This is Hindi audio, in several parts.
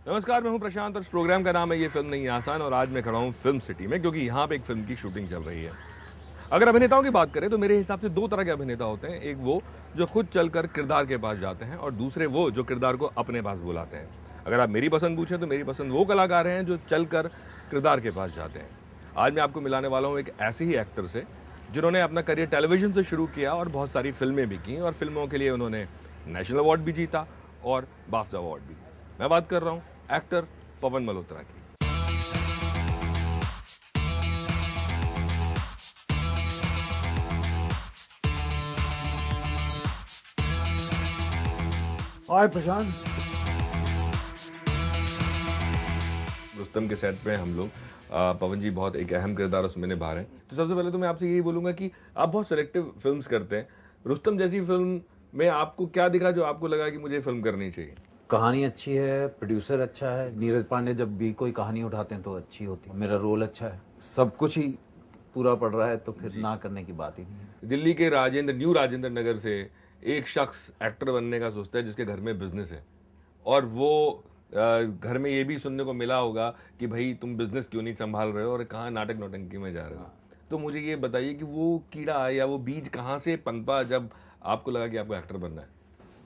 नमस्कार, मैं हूं प्रशांत और इस प्रोग्राम का नाम है ये फिल्म नहीं आसान। और आज मैं खड़ा हूं फिल्म सिटी में क्योंकि यहाँ पे एक फिल्म की शूटिंग चल रही है। अगर अभिनेताओं की बात करें तो मेरे हिसाब से दो तरह के अभिनेता होते हैं। एक वो जो खुद चलकर किरदार के पास जाते हैं और दूसरे वो जो किरदार को अपने पास बुलाते हैं। अगर आप मेरी पसंद पूछें तो मेरी पसंद वो कलाकार हैं जो चलकर किरदार के पास जाते हैं। आज मैं आपको मिलाने वाला हूँ एक ऐसे ही एक्टर से जिन्होंने अपना करियर टेलीविजन से शुरू किया और बहुत सारी फिल्में भी की और फिल्मों के लिए उन्होंने नेशनल अवार्ड भी जीता और बाफ्टा अवार्ड भी। मैं बात कर रहा हूँ एक्टर पवन मल्होत्रा की। हाय प्रशांत। रुस्तम के सेट पे हम लोग पवन जी बहुत एक अहम किरदार उसमें निभा रहे हैं। तो सबसे पहले तो मैं आपसे यही बोलूंगा कि आप बहुत सिलेक्टिव फिल्म्स करते हैं। रुस्तम जैसी फिल्म में आपको क्या दिखा जो आपको लगा कि मुझे फिल्म करनी चाहिए? कहानी अच्छी है, प्रोड्यूसर अच्छा है, नीरज पांडे जब भी कोई कहानी उठाते हैं तो अच्छी होती है, मेरा रोल अच्छा है, सब कुछ ही पूरा पड़ रहा है तो फिर ना करने की बात ही नहीं है। दिल्ली के न्यू राजेंद्र नगर से एक शख्स एक्टर बनने का सोचता है जिसके घर में बिजनेस है और वो घर में ये भी सुनने को मिला होगा कि भाई तुम बिजनेस क्यों नहीं संभाल रहे हो और कहाँ नाटक नौटंकी में जा रहे हो। तो मुझे ये बताइए कि वो कीड़ा या वो बीज कहाँ से पनपा जब आपको लगा कि आपको एक्टर बनना है?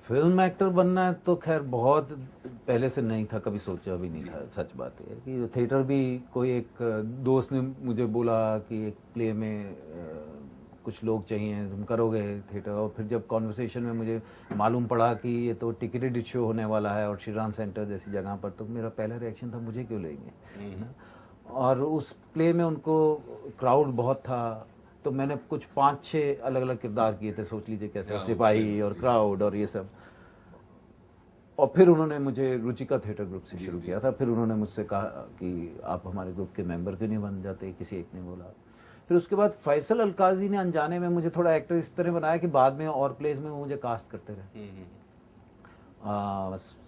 फिल्म एक्टर बनना है तो खैर बहुत पहले से नहीं था, कभी सोचा भी नहीं था। सच बात है कि थिएटर भी कोई एक दोस्त ने मुझे बोला कि एक प्ले में कुछ लोग चाहिए, तुम करोगे थिएटर। और फिर जब कॉन्वर्सेशन में मुझे मालूम पड़ा कि ये तो टिकटेड शो होने वाला है और श्री राम सेंटर जैसी जगह पर, तो मेरा पहला रिएक्शन था मुझे क्यों लेंगे, है ना। और उस प्ले में उनको क्राउड बहुत था तो मैंने कुछ 5-6 अलग अलग किरदार किए थे, सोच लीजिए कैसे, सिपाही और क्राउड और ये सब। और फिर उन्होंने मुझे रुचिका थिएटर ग्रुप से शुरू किया था। फिर उन्होंने मुझसे कहा कि आप हमारे ग्रुप के मेंबर क्यों नहीं बन जाते, किसी एक ने बोला। फिर उसके बाद फैसल अलकाजी ने अनजाने में मुझे थोड़ा एक्टर इस तरह बनाया कि बाद में और प्लेज में वो मुझे कास्ट करते रहे।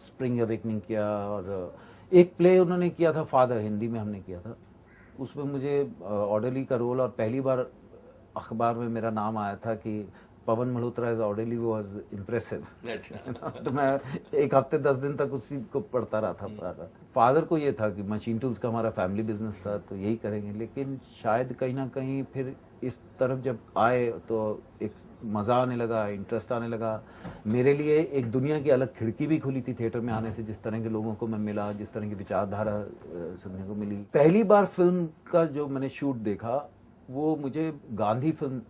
स्प्रिंग अवेकनिंग किया और एक प्ले उन्होंने किया था फादर, हिंदी में हमने किया था। उसमें मुझे ऑर्डरली का रोल, और पहली बार अखबार में मेरा नाम आया था कि Pawan Malhotra as orderly was impressive. तो मैं एक हफ्ते 10 दिन तक उसी को पढ़ता रहा था। फादर को ये था कि मशीन टूल्स का हमारा फैमिली बिजनेस था तो यही करेंगे, लेकिन शायद कहीं ना कहीं फिर इस तरफ जब आए तो एक मज़ा आने लगा, इंटरेस्ट आने लगा। मेरे लिए एक दुनिया की अलग खिड़की भी खुली थी थिएटर में आने से। जिस तरह के लोगों को मैं मिला, जिस तरह की विचारधारा सुनने को मिली। पहली बार फिल्म का जो मैंने शूट देखा वो मुझे गांधी फिल्म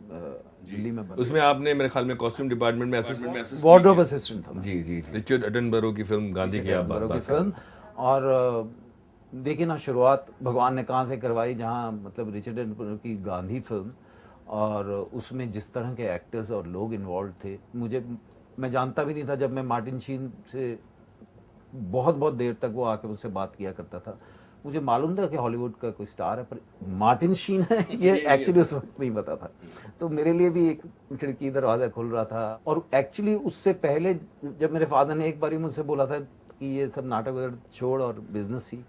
दिल्ली में बनी। उसमें आपने मेरे ख्याल में कॉस्ट्यूम डिपार्टमेंट में असिस्टेंट वार्डरोब असिस्टेंट था। जी जी, रिचर्ड अटनबरो की फिल्म गांधी की आप बात की फिल्म। और देखिए ना, शुरुआत भगवान ने कहाँ से करवाई, जहाँ मतलब रिचर्ड अटनबरो की गांधी फिल्म, और उसमें जिस तरह के एक्टर्स और लोग इन्वॉल्व थे, मैं जानता भी नहीं था। जब मैं मार्टिन शीन से बहुत बहुत देर तक वो आके मुझसे बात किया करता था, मुझे मालूम था कि हॉलीवुड का कोई स्टार है, पर मार्टिन शीन है ये एक्चुअली उस वक्त नहीं पता था। तो मेरे लिए भी एक खिड़की दरवाजा खुल रहा था। और एक्चुअली उससे पहले जब मेरे फादर ने एक बार मुझसे बोला था कि ये सब नाटक वगैरह छोड़ और बिजनेस सीख,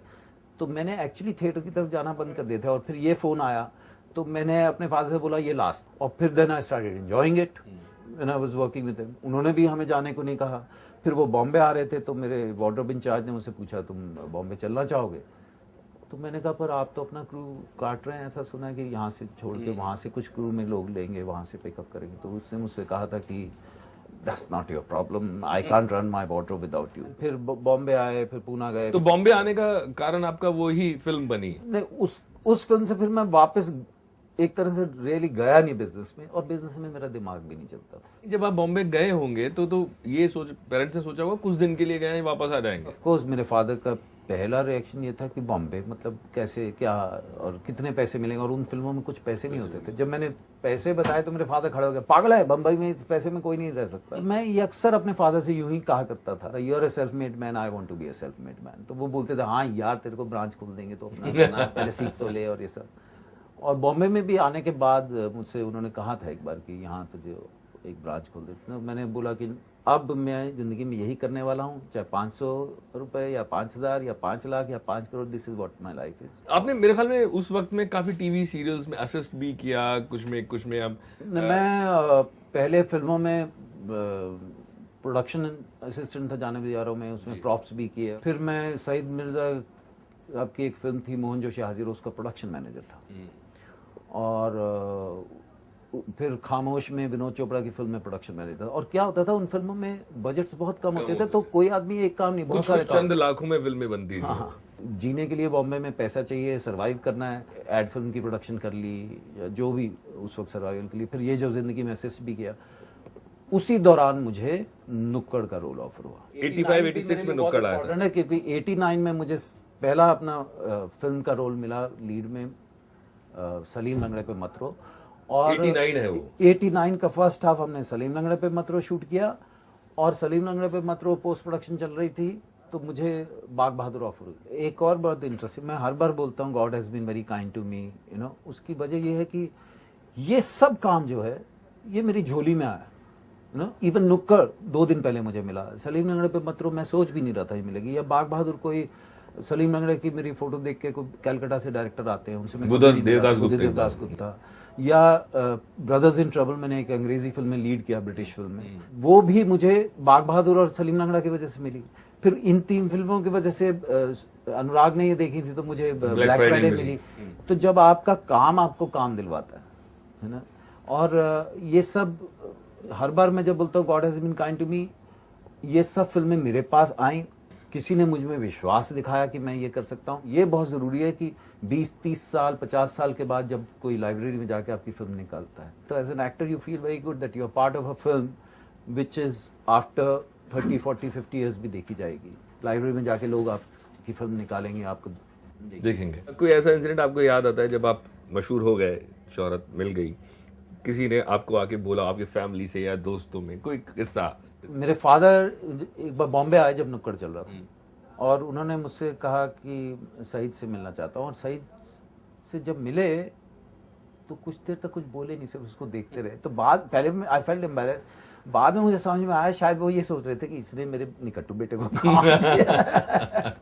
तो मैंने एक्चुअली थिएटर की तरफ जाना बंद कर दिया था। और फिर ये फोन आया तो मैंने अपने फादर से बोला ये लास्ट। और फिर then I started enjoying it when I was working with him. उन्होंने भी हमें जाने को नहीं कहा। फिर वो बॉम्बे आ रहे थे तो मेरे वार्डरोब इंचार्ज ने मुझसे पूछा तुम बॉम्बे चलना चाहोगे? तो मैंने कहा पर आप तो अपना क्रू काट रहे हैं, ऐसा सुना है कि यहाँ से छोड़ के वहाँ से कुछ क्रू में लोग लेंगे, वहाँ से पिकअप करेंगे। तो उसने मुझसे कहा था कि that's not your problem, I can't run my wardrobe without you. फिर बॉम्बे आए, फिर पूना गए। तो बॉम्बे आने का कारण आपका वो ही फिल्म बनी? नहीं, उस फिल्म से फिर मैं वापस एक तरह से रियली गया नहीं बिजनेस में, और बिजनेस में मेरा दिमाग भी नहीं चलता था। जब आप बॉम्बे गए होंगे तो ये पेरेंट्स ने सोचा होगा कुछ दिन के लिए गए हैं, वापस आ जाएंगे। ऑफ कोर्स मेरे फादर का पहला रिएक्शन ये था कि बॉम्बे मतलब कैसे, क्या और कितने पैसे मिलेंगे, और उन फिल्मों में कुछ पैसे नहीं होते थे। जब मैंने पैसे बताए तो मेरे फादर खड़े हो गए, पागल है, बम्बई में इस पैसे में कोई नहीं रह सकता। मैं ये अक्सर अपने फादर से यूं ही कहा करता था, you are a self made man, I want to be a self made man. तो वो बोलते थे हाँ यार तेरे को ब्रांच खोल देंगे तो अपना पहले सीख तो ले और ये सब। और बॉम्बे में भी आने के बाद मुझसे उन्होंने कहा था एक बार कि यहाँ तुझे एक ब्रांच खोल देते। मैंने बोला कि अब मैं जिंदगी में यही करने वाला हूँ, चाहे 500 रुपए या 5000 या 5 लाख या 5 crore, this is what my life is. आपने मेरे ख्याल में उस वक्त में काफी टीवी सीरियल्स में असिस्ट भी किया, कुछ में अब मैं पहले फिल्मों में प्रोडक्शन असिस्टेंट था जाने बजारों में, उसमें प्रॉप्स भी किए। फिर मैं सईद मिर्ज़ा आपकी एक फिल्म थी मोहनजोशी हाजिर, उसका प्रोडक्शन मैनेजर था। और फिर खामोश में विनोद चोपड़ा की फिल्म में प्रोडक्शन मैनेजर था। और क्या होता था, उन फिल्मों में बजट्स बहुत कम होते थे, तो कोई आदमी एक काम नहीं, बहुत सारे चंद लाखों में फिल्में बनती थी। हाँ, जीने के लिए बॉम्बे में पैसा चाहिए, सरवाइव करना है, एड फिल्म की प्रोडक्शन कर ली या जो भी उस वक्त सर्वाइवल के लिए। फिर ये जो जिंदगी में असिस्ट भी किया, उसी दौरान मुझे नुक्कड़ का रोल ऑफर हुआ। 85-86 में नुक्कड़ आया था, क्योंकि 89 में मुझे पहला अपना फिल्म का रोल मिला लीड में, सलीम लंगड़े पे मत रो। और 89 है वो। 89 का फर्स्ट हाफ हमने सलीम लंगड़े पे मत रो शूट किया, और सलीम लंगड़े पे मत रो पोस्ट प्रोडक्शन चल रही थी, तो मुझे बाग बहादुर ऑफर हुई। एक और बहुत इंटरेस्टिंग, मैं हर बार बोलता हूँ God has been very kind to me, you know. उसकी वजह ये है कि ये सब काम जो है ये मेरी झोली में आया, यू नो। इवन नुक्कड़ 2 दिन पहले मुझे मिला, सलीम लंगड़े पे मत रो मैं सोच भी नहीं रहा था ये मिलेगी, या बाग बहादुर कोई सलीम लंगड़े की मेरी फोटो देख के कोई कलकत्ता से डायरेक्टर आते हैं, उनसे देवदास गुप्ता, या ब्रदर्स इन ट्रबल मैंने एक अंग्रेजी फिल्म में लीड किया, ब्रिटिश फिल्म में, वो भी मुझे बाग बहादुर और सलीम लंगड़ा की वजह से मिली। फिर इन 3 फिल्मों की वजह से अनुराग ने ये देखी थी तो मुझे ब्लैक फ्राइडे मिली। तो जब आपका काम आपको काम दिलवाता है ना। और ये सब हर बार मैं जब बोलता हूँ God has been kind to me, ये सब फिल्में मेरे पास आई, किसी ने मुझ में विश्वास दिखाया कि मैं ये कर सकता हूँ। ये बहुत ज़रूरी है कि 20-30 साल 50 साल के बाद जब कोई लाइब्रेरी में जाके आपकी फिल्म निकालता है, तो as an actor you feel very good that you are part of a film which is after 30-40-50 years भी देखी जाएगी। लाइब्रेरी में जाके लोग आपकी फिल्म निकालेंगे, आपको देखेंगे। कोई ऐसा इंसिडेंट आपको याद आता है जब आप मशहूर हो गए, शोहरत मिल गई, किसी ने आपको आके बोला, आपकी फैमिली से या दोस्तों में कोई किस्सा? मेरे फादर एक बार बॉम्बे आए जब नुक्कड़ चल रहा था, और उन्होंने मुझसे कहा कि सईद से मिलना चाहता हूँ। और सईद से जब मिले तो कुछ देर तक कुछ बोले नहीं, सिर्फ उसको देखते रहे। तो पहले में आई फेल्ट एम्बैरेस, बाद में मुझे समझ में आया शायद वो ये सोच रहे थे कि इसने मेरे निकट्टू बेटे को काम दिया।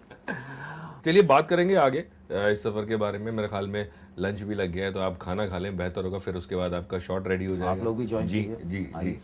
चलिए बात करेंगे आगे इस सफर के बारे में। मेरे ख्याल में लंच भी लग गया है, तो आप खाना खा लें, बेहतर होगा। फिर उसके बाद आपका शॉट रेडी हो जाएगा। आप लोग भी ज्वाइन जी जी जी।